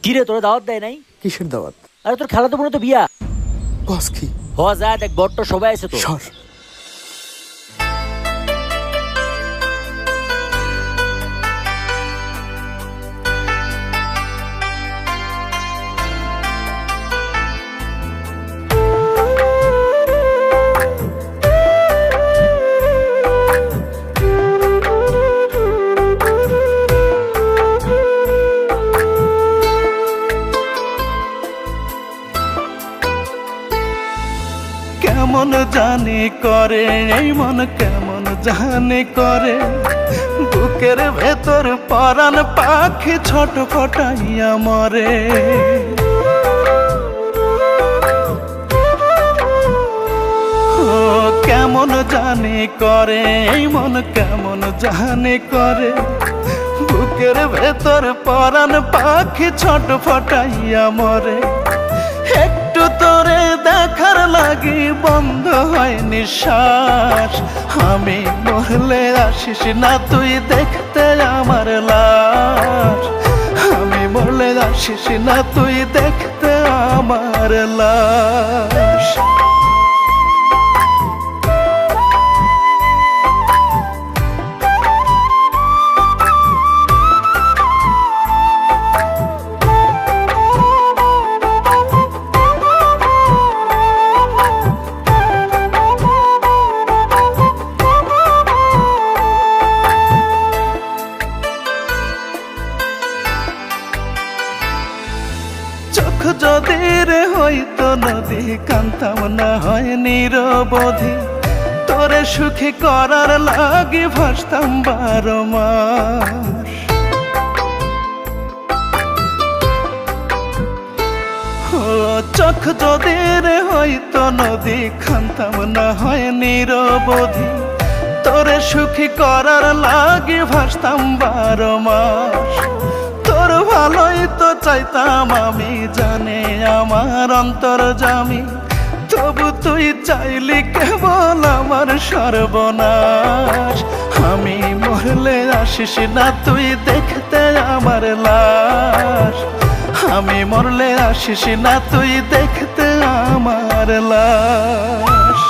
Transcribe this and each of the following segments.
কিরে তোরা দাওয়াত দেয় নাই? কিসের দাওয়াত? আরে তোর খালাতো বোনের তো বিয়া। বস কি? হ যা দেখ, বট্ট সবাই আছে তো। সর। কেমন জানি করে এই মন, কেমন জানি করে বুকের ভেতর পরাণ পাখি ছোট ফটাইয়া মরে। ও কেমন জানি করে এই মন, কেমন জানি করে বুকের ভেতর পরাণ পাখি ছোট ফটাইয়া মরে। একটু তোরে দেখার লাগি বন্ধ হয় নিঃশ্বাস, আমি মরলে আসিস না তুই দেখতে আমার লাশ। আমি মরলে আসিস না তুই দেখতে আমার লাশ। চোখ যদি রে হইতো নদী, কান্তাম না হয় নিরবধি, তোরে সুখী করার লাগি ভাসতাম 12 মাস। ও চোখ যদি রে হইতো নদী, কান্তাম না হয় নিরবধি, তোরে সুখী করার লাগি ভাসতাম 12 মাস। তোর ভালোই তো চাইতাম আমি, জানে আমার অন্তর্যামী, তবু তুই চাইলি কেবল আমার সর্বনাশ। আমি মরলে আসিস না তুই দেখতে আমার লাশ। আমি মরলে আসিস না তুই দেখতে আমার লাশ।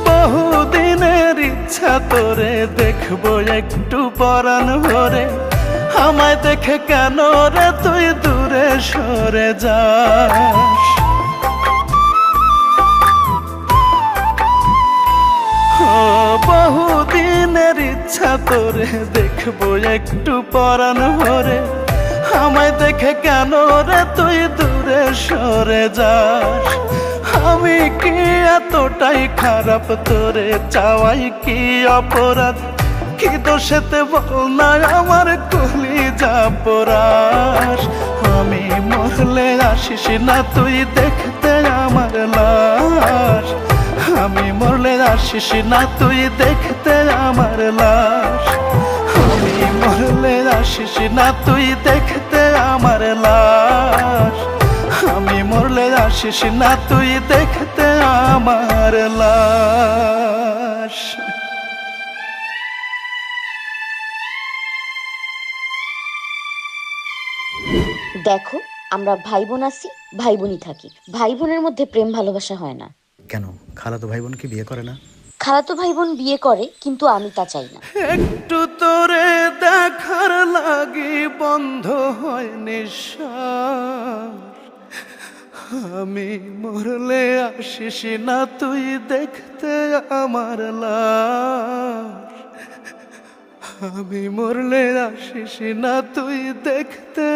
বহুদিনের ইচ্ছা তোরে দেখবো একটু পরাণ ভরে, আমায় দেখে কেন রে তুই দূরে সরে যাস। ও বহুদিনের ইচ্ছা তোরে দেখবো একটু পরাণ ভরে, আমায় দেখে কেন রে তুই দূরে সরে যাস। আমি কি এতটাই খারাপ তোরে চাওয়াই কি অপরাধ, কি দোষেতে বল না আমার কলিজা পোড়াস। আমি মরলে আসিস না তুই দেখতে আমার লাশ। আমি মরলে আসিস না তুই দেখতে আমার লাশ। আমি মরলে আসিস না তুই দেখতে আমার লাশ। আমি মরলে আসিস না তুই দেখতে আমার লাশ। দেখো, আমরা ভাই বোন আছি, ভাই বোনই থাকি। ভাই বোনের মধ্যে প্রেম ভালোবাসা হয় না। কেন খালাতো ভাই বোন কি বিয়ে করে না? খালাতো ভাই বোন বিয়ে করে, কিন্তু আমি তা চাই না। একটু তোরে দেখার লাগি বন্ধ হয় নিঃশ্বাস, আমি মরলে আসিস না তুই দেখতে আমার লাশ। আমি মরলে আসিস না তুই দেখতে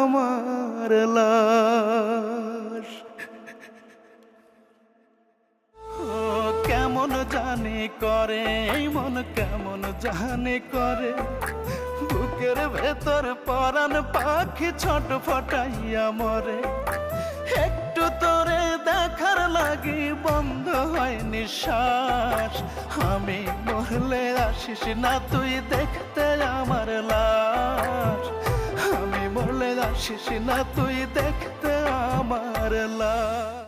আমার লাশ। ও কেমন জানি করে এই মন, কেমন জানি করে বুকের ভেতর পরাণ পাখি ছোট ফটাইয়া মরে। একটু তোরে দেখ দেখার লাগি বন্ধ হয় নিঃশ্বাস। আমি মরলে আসিস না তুই দেখতে আমার লাশ। আমি মরলে আসিস না তুই দেখতে আমার লাশ।